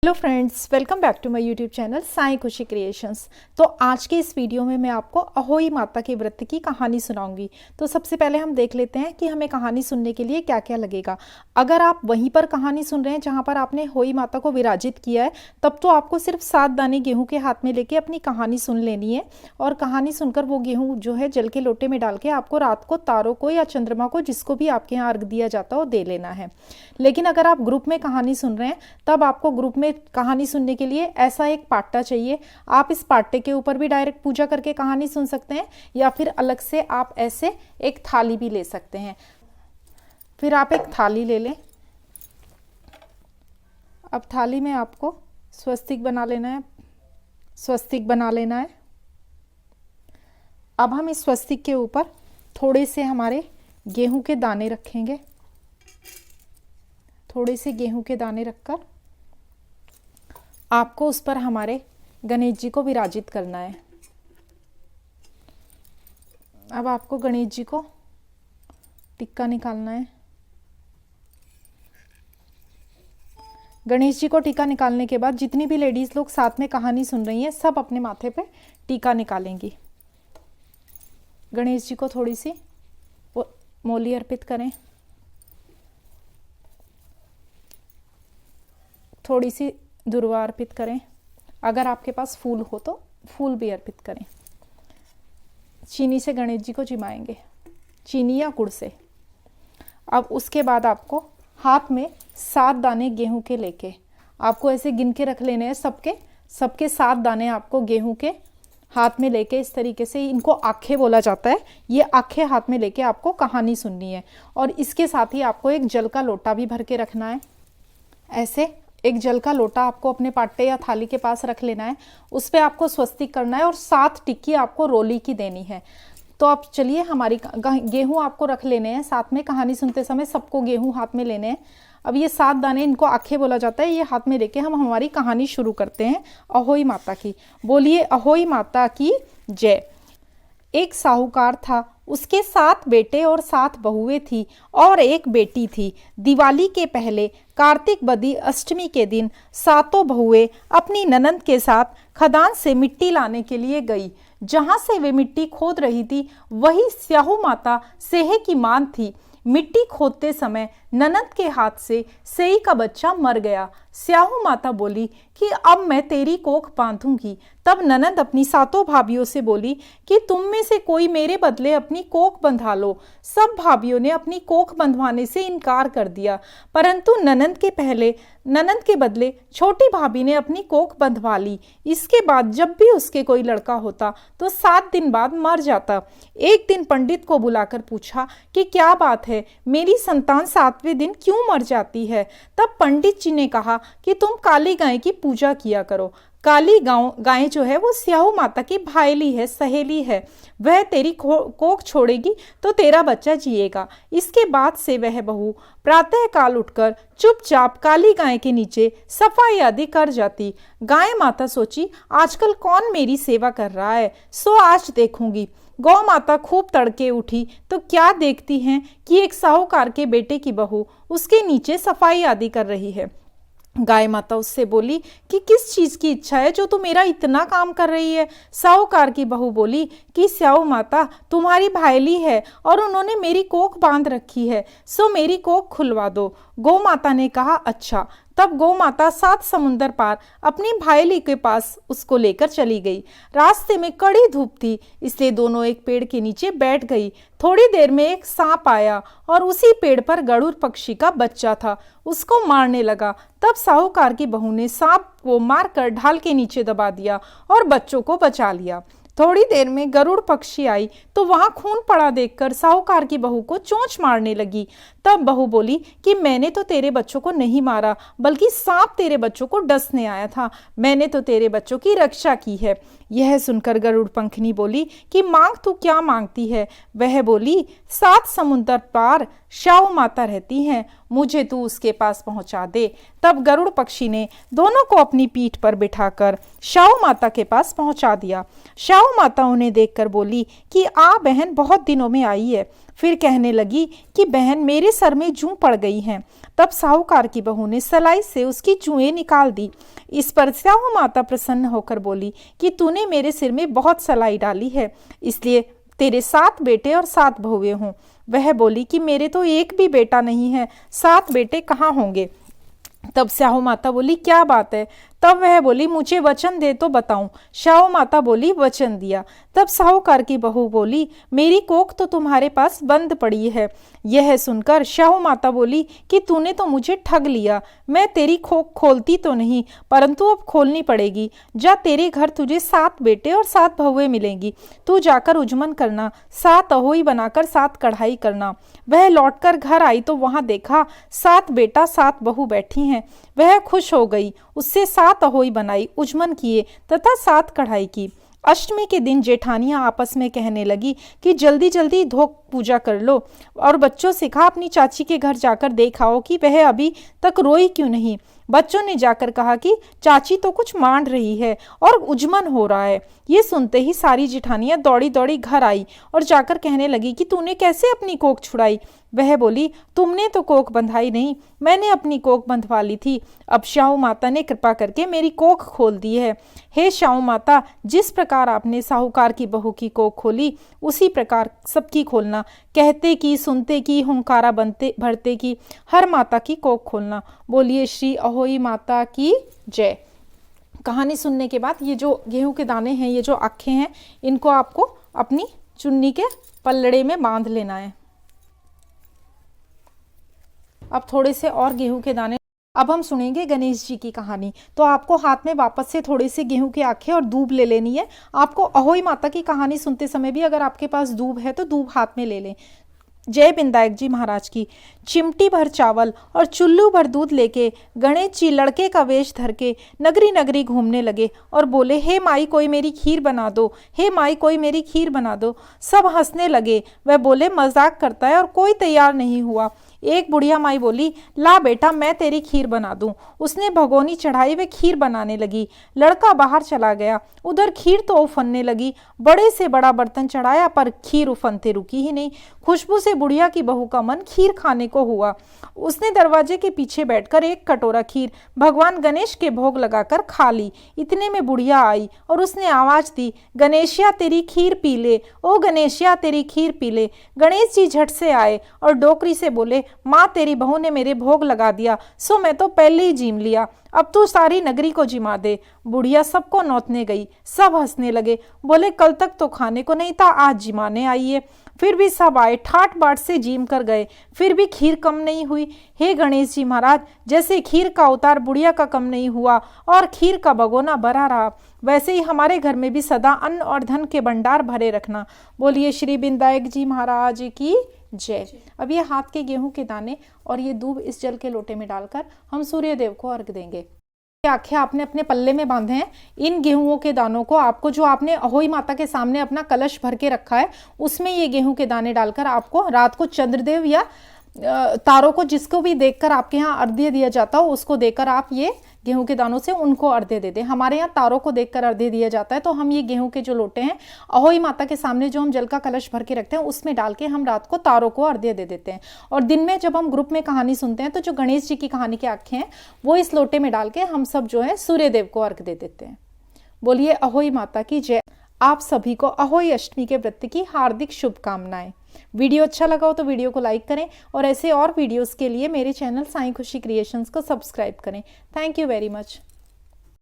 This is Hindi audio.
Hello friends, welcome back to my YouTube channel Sai Khushi creations. तो आज के इस वीडियो में मैं आपको अहोई माता के व्रत की कहानी सुनाऊंगी। तो सबसे पहले हम देख लेते हैं कि हमें कहानी सुनने के लिए क्या क्या लगेगा। अगर आप वहीं पर कहानी सुन रहे हैं जहां पर आपने होई माता को विराजित किया है, तब तो आपको सिर्फ 7 दाने गेहूँ के हाथ में लेके अपनी कहानी सुन लेनी है। और कहानी सुनकर वो गेहूँ जो है जल के लोटे में डाल के आपको रात को तारों को या चंद्रमा को, जिसको भी आपके यहाँ अर्घ दिया जाता हो, दे लेना है। लेकिन अगर आप ग्रुप में कहानी सुन रहे हैं, तब आपको ग्रुप में कहानी सुनने के लिए ऐसा एक पाट्टा चाहिए। आप इस पाट्टे के ऊपर भी डायरेक्ट पूजा करके कहानी सुन सकते हैं, या फिर अलग से आप ऐसे एक थाली भी ले सकते हैं। फिर आप एक थाली ले लें। अब थाली में आपको स्वस्तिक बना लेना है। स्वस्तिक बना लेना है। अब हम इस स्वस्तिक के ऊपर थोड़े से हमारे गेहूं के दाने रखेंगे। थोड़े से गेहूं के दाने रखकर आपको उस पर हमारे गणेश जी को विराजित करना है। अब आपको गणेश जी को टिक्का निकालना है। गणेश जी को टीका निकालने के बाद जितनी भी लेडीज लोग साथ में कहानी सुन रही हैं, सब अपने माथे पे टीका निकालेंगी। गणेश जी को थोड़ी सी मोली अर्पित करें। थोड़ी सी दुर्वा अर्पित करें। अगर आपके पास फूल हो तो फूल भी अर्पित करें। चीनी से गणेश जी को जिमाएंगे, चीनी या गुड़ से। अब उसके बाद आपको हाथ में 7 दाने गेहूं के लेके आपको ऐसे गिन के रख लेने हैं। सबके 7 दाने आपको गेहूं के हाथ में लेके इस तरीके से, इनको आखे बोला जाता है, ये आखे हाथ में लेके आपको कहानी सुननी है। और इसके साथ ही आपको एक जल का लोटा भी भर के रखना है। ऐसे एक जल का लोटा आपको अपने पाट्टे या थाली के पास रख लेना है। उस पर आपको स्वस्तिक करना है और 7 टिक्की आपको रोली की देनी है। तो अब चलिए, हमारी गेहूं आपको रख लेने हैं साथ में। कहानी सुनते समय सबको गेहूं हाथ में लेने हैं। अब ये 7 दाने, इनको आखे बोला जाता है, ये हाथ में लेके हम हमारी कहानी शुरू करते हैं अहोई माता की। बोलिए अहोई माता की जय। एक साहूकार था, उसके 7 बेटे और 7 बहुएं थी और एक बेटी थी। दिवाली के पहले कार्तिक बदी अष्टमी के दिन 7 बहुएं अपनी ननंद के साथ खदान से मिट्टी लाने के लिए गई। जहां से वे मिट्टी खोद रही थी, वही स्याहू माता सेहे की मान थी। मिट्टी खोदते समय ननंद के हाथ से सेई का बच्चा मर गया। स्याहू माता बोली कि अब मैं तेरी कोख बांधूंगी। तब ननंद अपनी 7 भाभियों से बोली कि तुम में से कोई मेरे बदले अपनी कोख बंधवा लो। सब भाभियों ने अपनी कोख बंधवाने से इनकार कर दिया, परंतु ननंद के बदले छोटी भाभी ने अपनी कोख बंधवा ली। इसके बाद जब भी उसके कोई लड़का होता तो 7 दिन बाद मर जाता। एक दिन पंडित को बुलाकर पूछा कि क्या बात है, मेरी संतान 7वें दिन क्यों मर जाती है। तब पंडित जी ने कहा कि तुम काली गाय की पूजा किया करो। काली गाय जो है वो स्याहू माता की भाईली है, सहेली है। वह तेरी कोख छोड़ेगी तो तेरा बच्चा जिएगा। इसके बाद से वह बहू प्रातः काल उठकर चुपचाप काली गाय के नीचे सफाई आदि कर जाती। गाय माता सोची, आजकल कौन मेरी सेवा कर रहा है, सो आज देखूंगी। गौ माता खूब तड़के उठी तो क्या देखती हैं कि एक साहूकार के बेटे की बहू उसके नीचे सफाई आदि कर रही है। गाय माता उससे बोली कि किस चीज की इच्छा है जो तू मेरा इतना काम कर रही है। साहूकार की बहू बोली कि स्याहू माता तुम्हारी भाईली है और उन्होंने मेरी कोख बांध रखी है, सो मेरी कोख खुलवा दो। गौ माता ने कहा अच्छा। तब गौ माता 7 समुंदर पार अपनी भाईली के पास उसको लेकर चली गई। रास्ते में कड़ी धूप थी, इसलिए दोनों एक पेड़ के नीचे बैठ गई। थोड़ी देर में एक सांप आया और उसी पेड़ पर गरुड़ पक्षी का बच्चा था, उसको मारने लगा। तब साहूकार की बहू ने सांप को मारकर ढाल के नीचे दबा दिया और बच्चों को बचा लिया। थोड़ी देर में गरुड़ पक्षी आई तो वहां खून पड़ा देखकर साहूकार की बहू को चोंच मारने लगी। तब बहू बोली कि मैंने तो तेरे बच्चों को नहीं मारा, बल्कि सांप तेरे बच्चों को डसने आया था। मैंने तो तेरे बच्चों की रक्षा की है। यह सुनकर गरुड़ पंखनी बोली कि मांग तू क्या मांगती है। वह बोली 7 समुंदर पार श्याऊ माता रहती हैं, मुझे तू उसके पास पहुंचा दे। तब गरुड़ पक्षी ने दोनों को अपनी पीठ पर बिठाकर श्याऊ माता के पास पहुंचा दिया। श्याऊ माता उन्हें देखकर बोली कि आ बहन, बहुत दिनों में आई है। फिर कहने लगी कि बहन, मेरे सर में जूं पड़ गई हैं। तब साहूकार की बहू ने सलाई से उसकी जूएं निकाल दी। इस पर श्याऊ माता प्रसन्न होकर बोली कि तूने मेरे सिर में बहुत सलाई डाली है, इसलिए तेरे 7 बेटे और 7 बहुएं हों। वह बोली कि मेरे तो एक भी बेटा नहीं है, 7 बेटे कहाँ होंगे। तब श्याऊ माता बोली क्या बात है। तब वह बोली मुझे वचन दे तो बताऊं। श्याऊ माता बोली वचन दिया। तब साहूकार की बहू बोली मेरी कोख तो तुम्हारे पास बंद पड़ी है। यह सुनकर श्याऊ माता बोली कि तूने तो मुझे ठग लिया, मैं तेरी कोख खोलती तो नहीं, परंतु अब खोलनी पड़ेगी। जा, तेरे घर तुझे 7 बेटे और 7 बहुएं मिलेंगी। तू जाकर उजमन करना, 7 अहोई बनाकर 7 कढ़ाई करना। वह लौटकर घर आई तो वहां देखा 7 बेटा 7 बहू बैठी हैं। वह खुश हो गई, उससे 7 अहोई बनाई, उजमन किए तथा 7 कढ़ाई की। अष्टमी के दिन जेठानियां आपस में कहने लगी कि जल्दी जल्दी धोक पूजा कर लो और बच्चों से कहा अपनी चाची के घर जाकर देखाओ कि वह अभी तक रोई क्यों नहीं। बच्चों ने जाकर कहा कि चाची तो कुछ मांड रही है और उजमन हो रहा है। ये सुनते ही सारी जेठानियां दौड़ी दौड़ी घर आई और जाकर कहने लगी कि तूने कैसे अपनी कोख छुड़ाई। वह बोली तुमने तो कोख बंधाई नहीं, मैंने अपनी कोख बंधवा ली थी। अब श्याऊ माता ने कृपा करके मेरी कोख खोल दी है। हे श्याऊ माता, जिस प्रकार आपने साहूकार की बहू की कोख खोली उसी प्रकार सबकी खोलना। कहते की, सुनते की, हुंकारा बनते भरते की, हर माता की कोख खोलना। बोलिए श्री अहोई माता की जय। कहानी सुनने के बाद ये जो गेहूं के दाने हैं, ये जो आँखें हैं, इनको आपको अपनी चुन्नी के पल्लड़े में बांध लेना है। अब थोड़े से और गेहूं के दाने। अब हम सुनेंगे गणेश जी की कहानी। तो आपको हाथ में वापस से थोड़े से गेहूं की आंखें और दूब ले लेनी है। आपको अहोई माता की कहानी सुनते समय भी अगर आपके पास दूब है तो दूब हाथ में ले लें। जय बिंदायक जी महाराज की। चिमटी भर चावल और चुल्लू भर दूध लेके गणेश जी लड़के का वेश धर के नगरी नगरी घूमने लगे और बोले हे माई कोई मेरी खीर बना दो, हे माई कोई मेरी खीर बना दो। सब हंसने लगे। वह बोले मजाक करता है और कोई तैयार नहीं हुआ। एक बुढ़िया माई बोली ला बेटा मैं तेरी खीर बना दूं। उसने भगोनी चढ़ाई, वे खीर बनाने लगी। लड़का बाहर चला गया, उधर खीर तो उफनने लगी। बड़े से बड़ा बर्तन चढ़ाया पर खीर उफनते रुकी ही नहीं। खुशबू से बुढ़िया की बहू का मन खीर खाने को हुआ। उसने दरवाजे के पीछे बैठकर एक कटोरा खीर भगवान गणेश के भोग लगाकर खा ली। इतने में बुढ़िया आई और उसने आवाज दी गणेशिया तेरी खीर पी ले, ओ गणेशिया तेरी खीर पी ले। गणेश जी झट से आए और डोकरी से बोले माँ तेरी बहू ने मेरे भोग लगा दिया, सो मैं तो पहले ही जीम लिया, अब तू सारी नगरी को जिमा दे। बुढ़िया सबको नौतने गई। सब हंसने लगे, बोले कल तक तो खाने को नहीं था, आज जिमाने आई है। फिर भी सब आए, ठाट बाट से जीम कर गए, फिर भी खीर कम नहीं हुई। हे गणेश जी महाराज, जैसे खीर का उतार बुढ़िया का कम नहीं हुआ और खीर का भगोना भरा रहा, वैसे ही हमारे घर में भी सदा अन्न और धन के भंडार भरे रखना। बोलिए श्री बिंदायक जी महाराज की जय। अब ये हाथ के गेहूं के दाने और ये दूब इस जल के लोटे में डालकर हम सूर्य देव को अर्घ देंगे। ये आंखें आपने अपने पल्ले में बांधे हैं। इन गेहूं के दानों को आपको, जो आपने अहोई माता के सामने अपना कलश भर के रखा है, उसमें ये गेहूं के दाने डालकर आपको रात को चंद्रदेव या तारों को, जिसको भी देखकर आपके यहाँ अर्घ्य दिया जाता हो, उसको देकर आप ये गेहूं के दानों से उनको अर्घ्य दे दें। हमारे यहाँ तारों को देखकर अर्घ्य दिया जाता है, तो हम ये गेहूं के जो लोटे हैं अहोई माता के सामने जो हम जल का कलश भर के रखते हैं, उसमें डाल के हम रात को तारों को अर्घ्य दे देते हैं। और दिन में जब हम ग्रुप में कहानी सुनते हैं तो जो गणेश जी की कहानी की आंखें हैं वो इस लोटे में डाल के हम सब जो है सूर्य देव को अर्घ्य दे देते हैं। बोलिए अहोई माता की जय। आप सभी को अहोई अष्टमी के व्रत की हार्दिक शुभकामनाएं। वीडियो अच्छा लगा हो तो वीडियो को लाइक करें और ऐसे और वीडियोस के लिए मेरे चैनल साईं खुशी क्रिएशंस को सब्सक्राइब करें। Thank you very much.